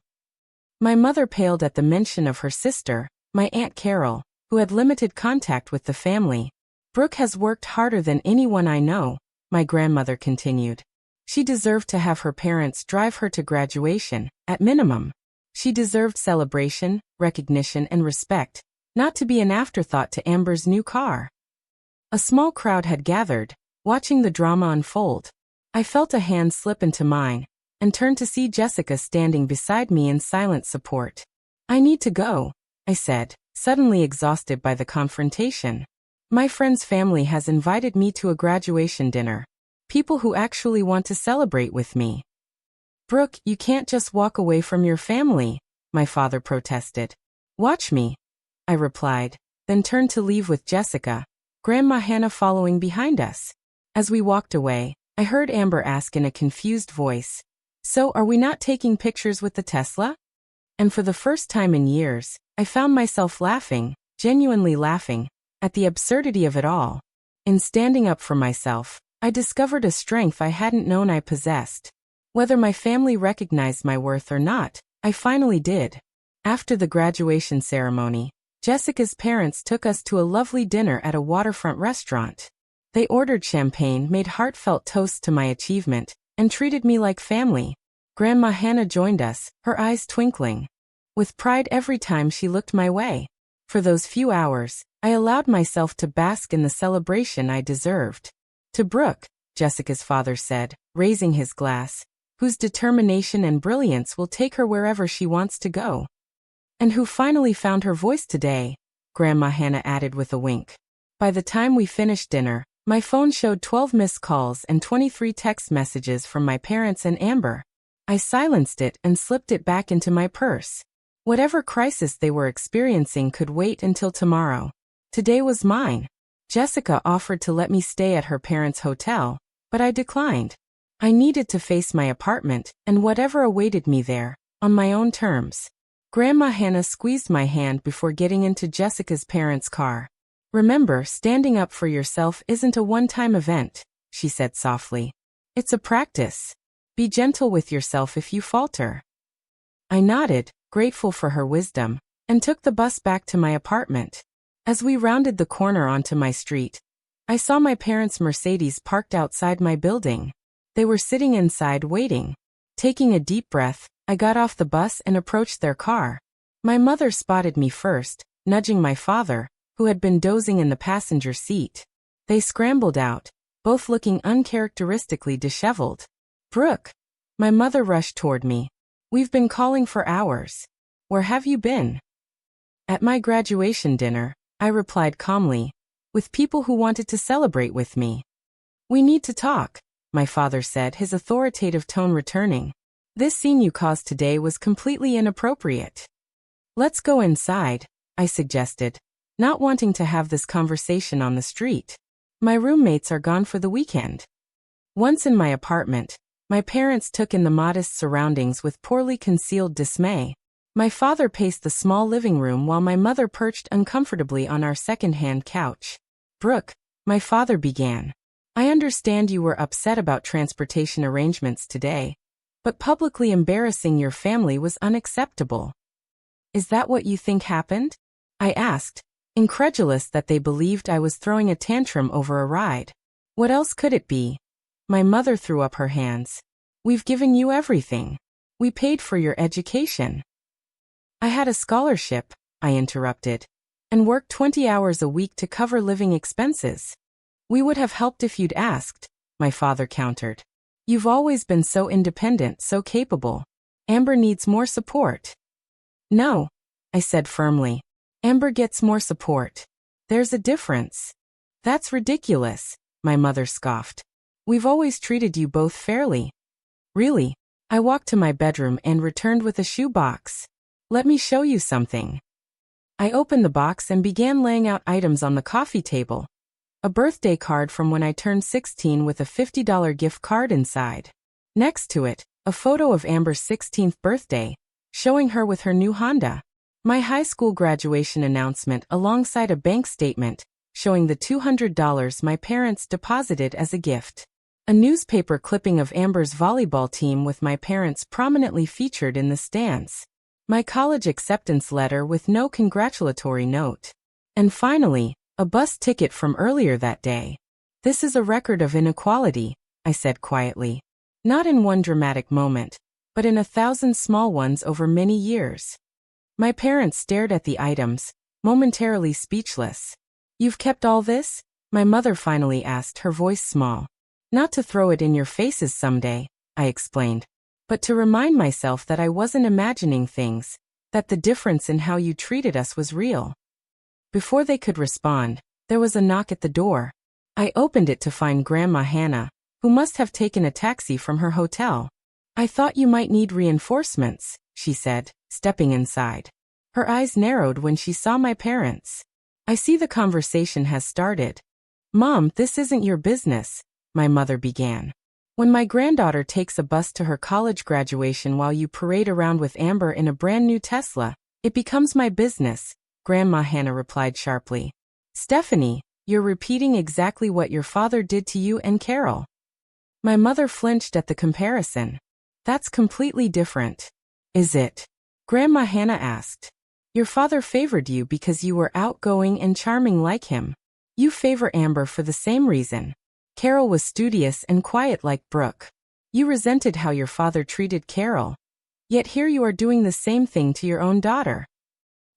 My mother paled at the mention of her sister, my Aunt Carol, who had limited contact with the family. Brooke has worked harder than anyone I know, my grandmother continued. She deserved to have her parents drive her to graduation, at minimum. She deserved celebration, recognition, and respect, not to be an afterthought to Amber's new car. A small crowd had gathered, watching the drama unfold. I felt a hand slip into mine, and turned to see Jessica standing beside me in silent support. I need to go, I said, suddenly exhausted by the confrontation. My friend's family has invited me to a graduation dinner. People who actually want to celebrate with me. Brooke, you can't just walk away from your family, my father protested. Watch me, I replied, then turned to leave with Jessica, Grandma Hannah following behind us. As we walked away, I heard Amber ask in a confused voice, So are we not taking pictures with the Tesla? And for the first time in years, I found myself laughing, genuinely laughing, at the absurdity of it all. In standing up for myself, I discovered a strength I hadn't known I possessed. Whether my family recognized my worth or not, I finally did. After the graduation ceremony, Jessica's parents took us to a lovely dinner at a waterfront restaurant. They ordered champagne, made heartfelt toasts to my achievement, and treated me like family. Grandma Hannah joined us, her eyes twinkling with pride every time she looked my way. For those few hours, I allowed myself to bask in the celebration I deserved. To Brooke, Jessica's father said, raising his glass, whose determination and brilliance will take her wherever she wants to go. And who finally found her voice today, Grandma Hannah added with a wink. By the time we finished dinner, my phone showed 12 missed calls and 23 text messages from my parents and Amber. I silenced it and slipped it back into my purse. Whatever crisis they were experiencing could wait until tomorrow. Today was mine. Jessica offered to let me stay at her parents' hotel, but I declined. I needed to face my apartment and whatever awaited me there, on my own terms. Grandma Hannah squeezed my hand before getting into Jessica's parents' car. Remember, standing up for yourself isn't a one-time event, she said softly. It's a practice. Be gentle with yourself if you falter. I nodded, grateful for her wisdom, and took the bus back to my apartment. As we rounded the corner onto my street, I saw my parents' Mercedes parked outside my building. They were sitting inside waiting. Taking a deep breath, I got off the bus and approached their car. My mother spotted me first, nudging my father, who had been dozing in the passenger seat. They scrambled out, both looking uncharacteristically disheveled. Brooke! My mother rushed toward me. We've been calling for hours. Where have you been? At my graduation dinner, I replied calmly, with people who wanted to celebrate with me. We need to talk, my father said, his authoritative tone returning. This scene you caused today was completely inappropriate. Let's go inside, I suggested, not wanting to have this conversation on the street. My roommates are gone for the weekend. Once in my apartment, my parents took in the modest surroundings with poorly concealed dismay. My father paced the small living room while my mother perched uncomfortably on our second-hand couch. "Brooke," my father began, "I understand you were upset about transportation arrangements today, but publicly embarrassing your family was unacceptable. Is that what you think happened?" I asked, incredulous that they believed I was throwing a tantrum over a ride. "What else could it be?" My mother threw up her hands. "We've given you everything. We paid for your education." "I had a scholarship," I interrupted, "and worked 20 hours a week to cover living expenses." "We would have helped if you'd asked," my father countered. "You've always been so independent, so capable. Amber needs more support." "No," I said firmly. "Amber gets more support. There's a difference." "That's ridiculous," my mother scoffed. "We've always treated you both fairly." "Really?" I walked to my bedroom and returned with a shoe box. "Let me show you something." I opened the box and began laying out items on the coffee table. A birthday card from when I turned 16 with a $50 gift card inside. Next to it, a photo of Amber's 16th birthday, showing her with her new Honda. My high school graduation announcement alongside a bank statement, showing the $200 my parents deposited as a gift. A newspaper clipping of Amber's volleyball team with my parents prominently featured in the stands. My college acceptance letter with no congratulatory note. And finally, a bus ticket from earlier that day. "This is a record of inequality," I said quietly. "Not in one dramatic moment, but in 1,000 small ones over many years." My parents stared at the items, momentarily speechless. "You've kept all this?" my mother finally asked, her voice small. "Not to throw it in your faces someday," I explained, "but to remind myself that I wasn't imagining things, that the difference in how you treated us was real." Before they could respond, there was a knock at the door. I opened it to find Grandma Hannah, who must have taken a taxi from her hotel. "I thought you might need reinforcements," she said, stepping inside. Her eyes narrowed when she saw my parents. "I see the conversation has started." "Mom, this isn't your business," my mother began. "When my granddaughter takes a bus to her college graduation while you parade around with Amber in a brand new Tesla, it becomes my business," Grandma Hannah replied sharply. "Stephanie, you're repeating exactly what your father did to you and Carol." My mother flinched at the comparison. "That's completely different." "Is it?" Grandma Hannah asked. "Your father favored you because you were outgoing and charming like him. You favor Amber for the same reason. Carol was studious and quiet like Brooke. You resented how your father treated Carol. Yet here you are doing the same thing to your own daughter."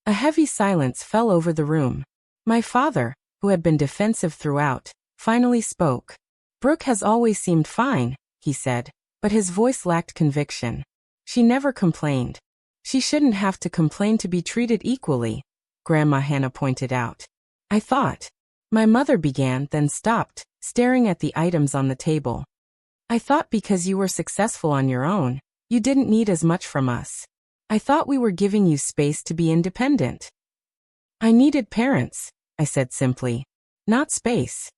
A heavy silence fell over the room. My father, who had been defensive throughout, finally spoke. "Brooke has always seemed fine," he said, but his voice lacked conviction. "She never complained." "She shouldn't have to complain to be treated equally," Grandma Hannah pointed out. "I thought." My mother began, then stopped, staring at the items on the table. "I thought because you were successful on your own, you didn't need as much from us. I thought we were giving you space to be independent." "I needed parents," I said simply. "Not space."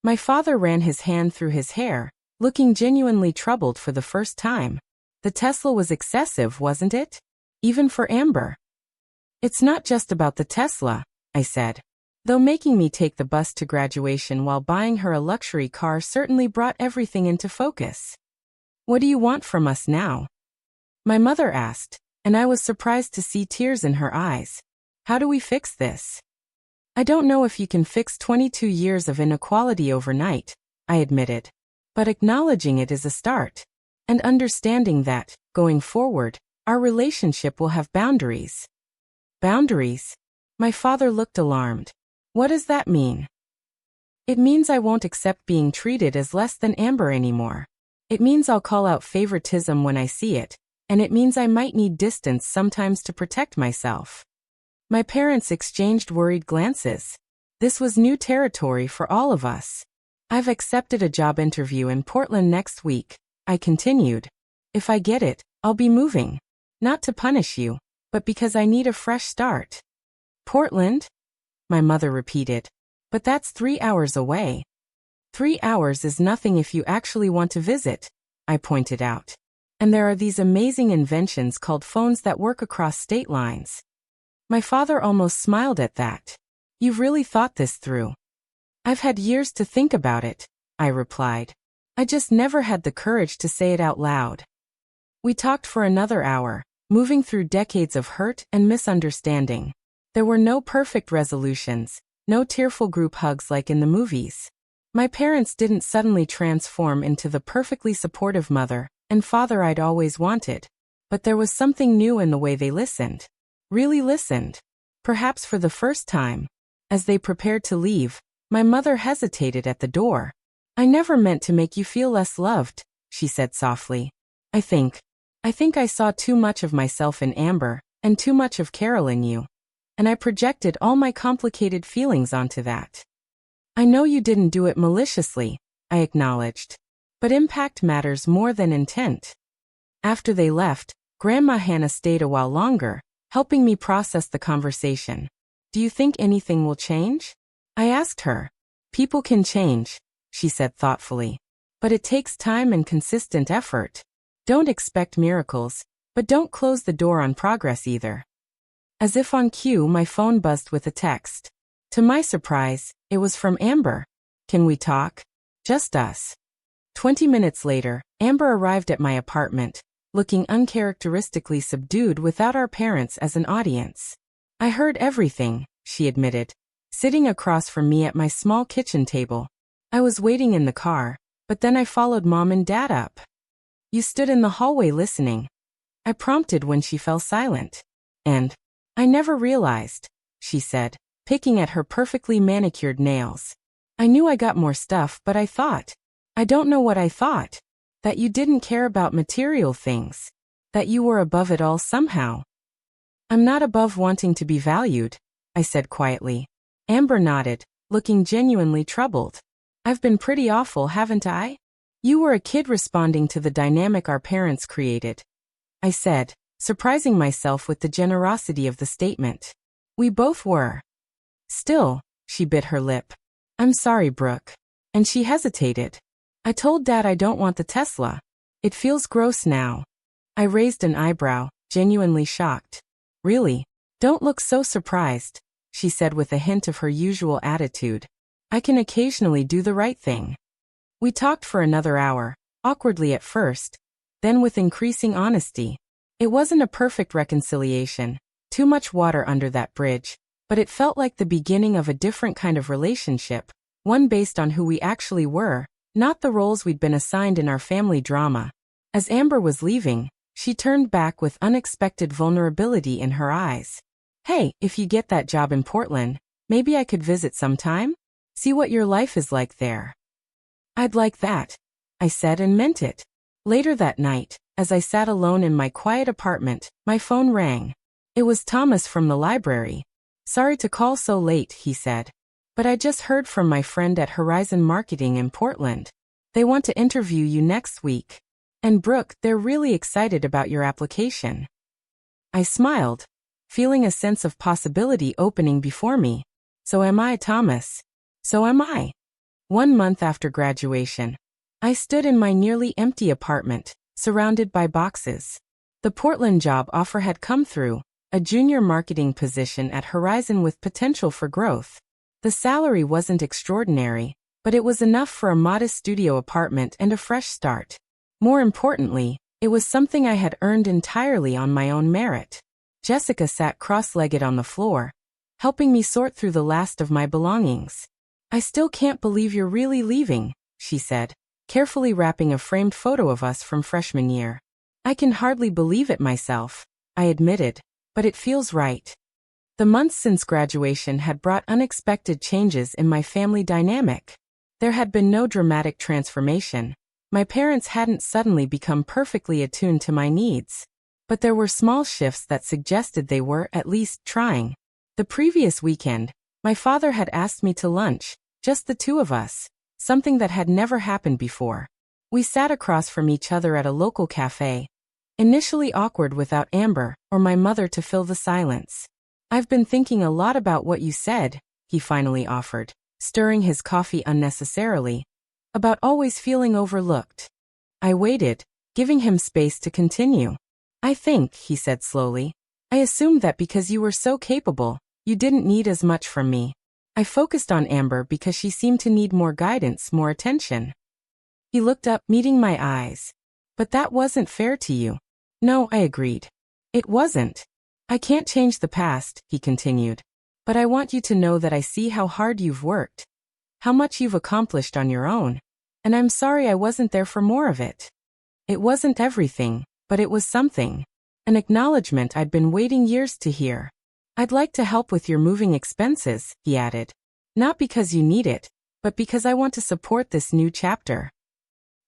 My father ran his hand through his hair, looking genuinely troubled for the first time. "The Tesla was excessive, wasn't it? Even for Amber?" "It's not just about the Tesla," I said. "Though making me take the bus to graduation while buying her a luxury car certainly brought everything into focus." "What do you want from us now?" my mother asked, and I was surprised to see tears in her eyes. "How do we fix this?" "I don't know if you can fix 22 years of inequality overnight," I admitted. "But acknowledging it is a start. And understanding that, going forward, our relationship will have boundaries." "Boundaries?" My father looked alarmed. "What does that mean?" "It means I won't accept being treated as less than Amber anymore. It means I'll call out favoritism when I see it, and it means I might need distance sometimes to protect myself." My parents exchanged worried glances. This was new territory for all of us. "I've accepted a job interview in Portland next week," I continued. "If I get it, I'll be moving. Not to punish you, but because I need a fresh start." Portland? My mother repeated. But that's 3 hours away. 3 hours is nothing if you actually want to visit, I pointed out. And there are these amazing inventions called phones that work across state lines. My father almost smiled at that. You've really thought this through. I've had years to think about it, I replied. I just never had the courage to say it out loud. We talked for another hour, moving through decades of hurt and misunderstanding. There were no perfect resolutions, no tearful group hugs like in the movies. My parents didn't suddenly transform into the perfectly supportive mother and father I'd always wanted, but there was something new in the way they listened. Really listened. Perhaps for the first time. As they prepared to leave, my mother hesitated at the door. I never meant to make you feel less loved, she said softly. I think I saw too much of myself in Amber, and too much of Carol in you. And I projected all my complicated feelings onto that. I know you didn't do it maliciously, I acknowledged. But impact matters more than intent. After they left, Grandma Hannah stayed a while longer, helping me process the conversation. Do you think anything will change? I asked her. People can change, she said thoughtfully. But it takes time and consistent effort. Don't expect miracles, but don't close the door on progress either. As if on cue, my phone buzzed with a text. To my surprise, it was from Amber. Can we talk? Just us. 20 minutes later, Amber arrived at my apartment, looking uncharacteristically subdued without our parents as an audience. I heard everything, she admitted, sitting across from me at my small kitchen table. I was waiting in the car, but then I followed Mom and Dad up. You stood in the hallway listening, I prompted when she fell silent. And I never realized, she said, picking at her perfectly manicured nails. I knew I got more stuff, but I don't know what I thought. That you didn't care about material things. That you were above it all somehow. I'm not above wanting to be valued, I said quietly. Amber nodded, looking genuinely troubled. I've been pretty awful, haven't I? You were a kid responding to the dynamic our parents created, I said, surprising myself with the generosity of the statement. We both were. Still, she bit her lip. I'm sorry, Brooke. And she hesitated. I told Dad I don't want the Tesla. It feels gross now. I raised an eyebrow, genuinely shocked. Really? Don't look so surprised, she said with a hint of her usual attitude. I can occasionally do the right thing. We talked for another hour, awkwardly at first, then with increasing honesty. It wasn't a perfect reconciliation, too much water under that bridge, but it felt like the beginning of a different kind of relationship, one based on who we actually were, not the roles we'd been assigned in our family drama. As Amber was leaving, she turned back with unexpected vulnerability in her eyes. Hey, if you get that job in Portland, maybe I could visit sometime? See what your life is like there. I'd like that, I said and meant it. Later that night, as I sat alone in my quiet apartment, my phone rang. It was Thomas from the library. Sorry to call so late, he said. But I just heard from my friend at Horizon Marketing in Portland. They want to interview you next week. And Brooke, they're really excited about your application. I smiled, feeling a sense of possibility opening before me. So am I, Thomas. So am I. 1 month after graduation, I stood in my nearly empty apartment, surrounded by boxes. The Portland job offer had come through, a junior marketing position at Horizon with potential for growth. The salary wasn't extraordinary, but it was enough for a modest studio apartment and a fresh start. More importantly, it was something I had earned entirely on my own merit. Jessica sat cross-legged on the floor, helping me sort through the last of my belongings. I still can't believe you're really leaving, she said, carefully wrapping a framed photo of us from freshman year. I can hardly believe it myself, I admitted, but it feels right. The months since graduation had brought unexpected changes in my family dynamic. There had been no dramatic transformation. My parents hadn't suddenly become perfectly attuned to my needs. But there were small shifts that suggested they were at least trying. The previous weekend, my father had asked me to lunch, just the two of us, something that had never happened before. We sat across from each other at a local cafe, initially awkward without Amber or my mother to fill the silence. I've been thinking a lot about what you said, he finally offered, stirring his coffee unnecessarily, about always feeling overlooked. I waited, giving him space to continue. I think, he said slowly, I assumed that because you were so capable, you didn't need as much from me. I focused on Amber because she seemed to need more guidance, more attention. He looked up, meeting my eyes. But that wasn't fair to you. No, I agreed. It wasn't. I can't change the past, he continued. But I want you to know that I see how hard you've worked, how much you've accomplished on your own, and I'm sorry I wasn't there for more of it. It wasn't everything, but it was something. An acknowledgement I'd been waiting years to hear. I'd like to help with your moving expenses, he added. Not because you need it, but because I want to support this new chapter.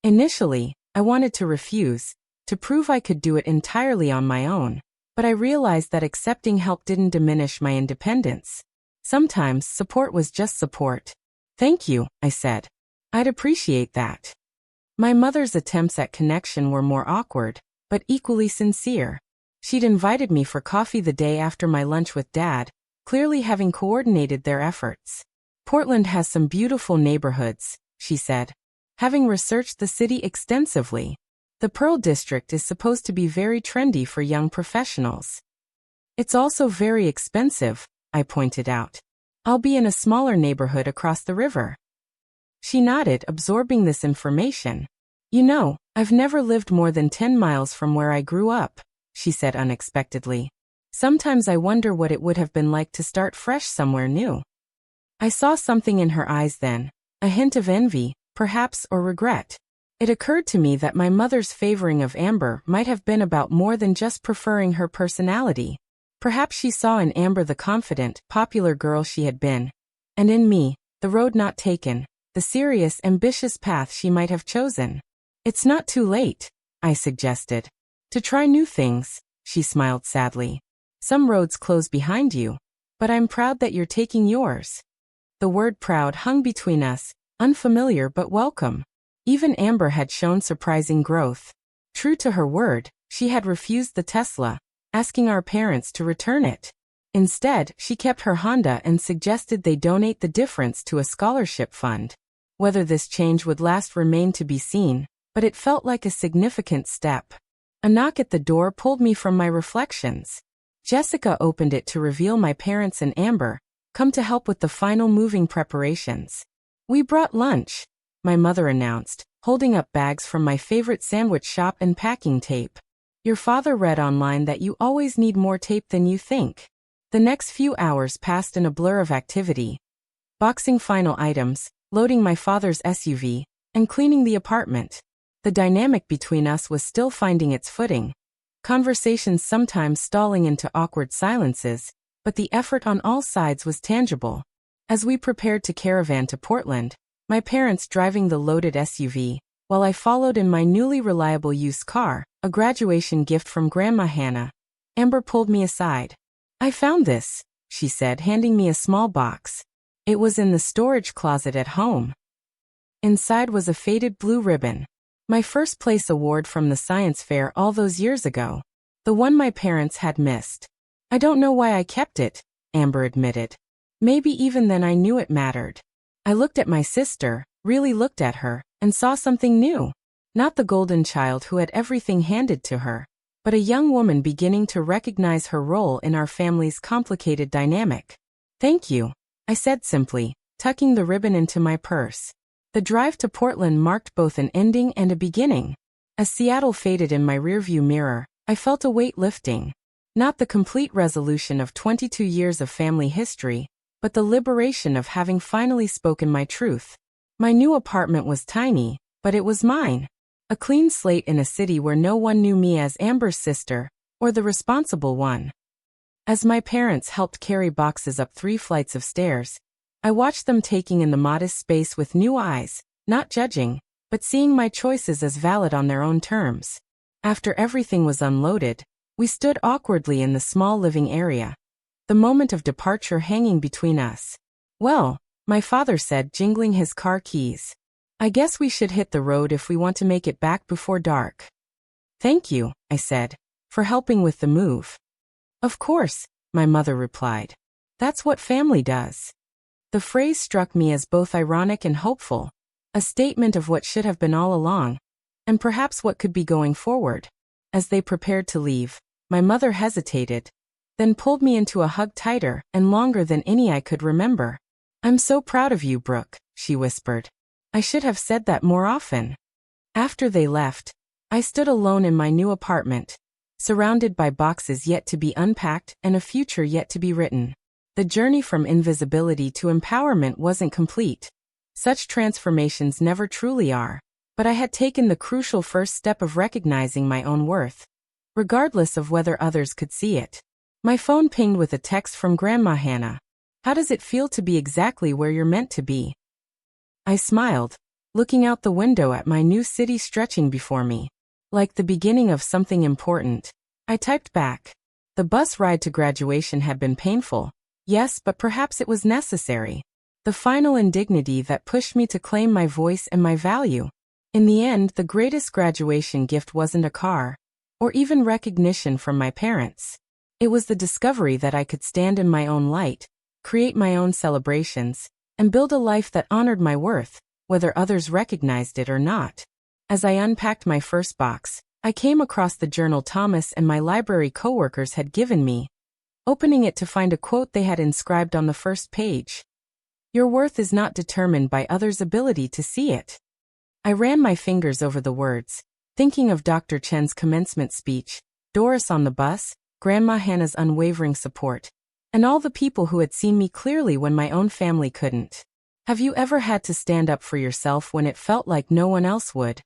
Initially, I wanted to refuse, to prove I could do it entirely on my own. But I realized that accepting help didn't diminish my independence. Sometimes support was just support. Thank you, I said. I'd appreciate that. My mother's attempts at connection were more awkward, but equally sincere. She'd invited me for coffee the day after my lunch with Dad, clearly having coordinated their efforts. Portland has some beautiful neighborhoods, she said. Having researched the city extensively, the Pearl District is supposed to be very trendy for young professionals. It's also very expensive, I pointed out. I'll be in a smaller neighborhood across the river. She nodded, absorbing this information. You know, I've never lived more than 10 miles from where I grew up, she said unexpectedly. Sometimes I wonder what it would have been like to start fresh somewhere new. I saw something in her eyes then, a hint of envy, perhaps, or regret. It occurred to me that my mother's favoring of Amber might have been about more than just preferring her personality. Perhaps she saw in Amber the confident, popular girl she had been, and in me, the road not taken, the serious, ambitious path she might have chosen. It's not too late, I suggested. To try new things, she smiled sadly. Some roads close behind you, but I'm proud that you're taking yours. The word proud hung between us, unfamiliar but welcome. Even Amber had shown surprising growth. True to her word, she had refused the Tesla, asking our parents to return it. Instead, she kept her Honda and suggested they donate the difference to a scholarship fund. Whether this change would last remained to be seen, but it felt like a significant step. A knock at the door pulled me from my reflections. Jessica opened it to reveal my parents and Amber, come to help with the final moving preparations. We brought lunch, my mother announced, holding up bags from my favorite sandwich shop and packing tape. Your father read online that you always need more tape than you think. The next few hours passed in a blur of activity. Boxing final items, loading my father's SUV, and cleaning the apartment. The dynamic between us was still finding its footing. Conversations sometimes stalling into awkward silences, but the effort on all sides was tangible. As we prepared to caravan to Portland, my parents driving the loaded SUV, while I followed in my newly reliable used car, a graduation gift from Grandma Hannah, Amber pulled me aside. I found this, she said, handing me a small box. It was in the storage closet at home. Inside was a faded blue ribbon. My first place award from the science fair all those years ago. The one my parents had missed. I don't know why I kept it, Amber admitted. Maybe even then I knew it mattered. I looked at my sister, really looked at her, and saw something new. Not the golden child who had everything handed to her, but a young woman beginning to recognize her role in our family's complicated dynamic. Thank you, I said simply, tucking the ribbon into my purse. The drive to Portland marked both an ending and a beginning. As Seattle faded in my rearview mirror, I felt a weight lifting. Not the complete resolution of 22 years of family history, but the liberation of having finally spoken my truth. My new apartment was tiny, but it was mine. A clean slate in a city where no one knew me as Amber's sister, or the responsible one. As my parents helped carry boxes up 3 flights of stairs, I watched them taking in the modest space with new eyes, not judging, but seeing my choices as valid on their own terms. After everything was unloaded, we stood awkwardly in the small living area, the moment of departure hanging between us. Well, my father said, jingling his car keys. I guess we should hit the road if we want to make it back before dark. Thank you, I said, for helping with the move. Of course, my mother replied. That's what family does. The phrase struck me as both ironic and hopeful, a statement of what should have been all along, and perhaps what could be going forward. As they prepared to leave, my mother hesitated, then pulled me into a hug tighter and longer than any I could remember. I'm so proud of you, Brooke, she whispered. I should have said that more often. After they left, I stood alone in my new apartment, surrounded by boxes yet to be unpacked and a future yet to be written. The journey from invisibility to empowerment wasn't complete. Such transformations never truly are. But I had taken the crucial first step of recognizing my own worth, regardless of whether others could see it. My phone pinged with a text from Grandma Hannah. How does it feel to be exactly where you're meant to be? I smiled, looking out the window at my new city stretching before me. Like the beginning of something important. I typed back. The bus ride to graduation had been painful. Yes, but perhaps it was necessary. The final indignity that pushed me to claim my voice and my value. In the end, the greatest graduation gift wasn't a car, or even recognition from my parents. It was the discovery that I could stand in my own light, create my own celebrations, and build a life that honored my worth, whether others recognized it or not. As I unpacked my first box, I came across the journal Thomas and my library coworkers had given me, opening it to find a quote they had inscribed on the first page. Your worth is not determined by others' ability to see it. I ran my fingers over the words, thinking of Dr. Chen's commencement speech, Doris on the bus, Grandma Hannah's unwavering support, and all the people who had seen me clearly when my own family couldn't. Have you ever had to stand up for yourself when it felt like no one else would?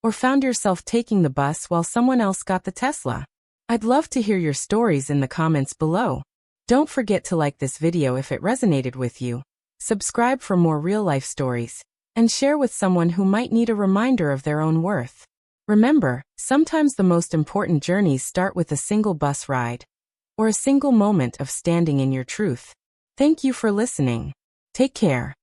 Or found yourself taking the bus while someone else got the Tesla? I'd love to hear your stories in the comments below. Don't forget to like this video if it resonated with you, subscribe for more real-life stories, and share with someone who might need a reminder of their own worth. Remember, sometimes the most important journeys start with a single bus ride, or a single moment of standing in your truth. Thank you for listening. Take care.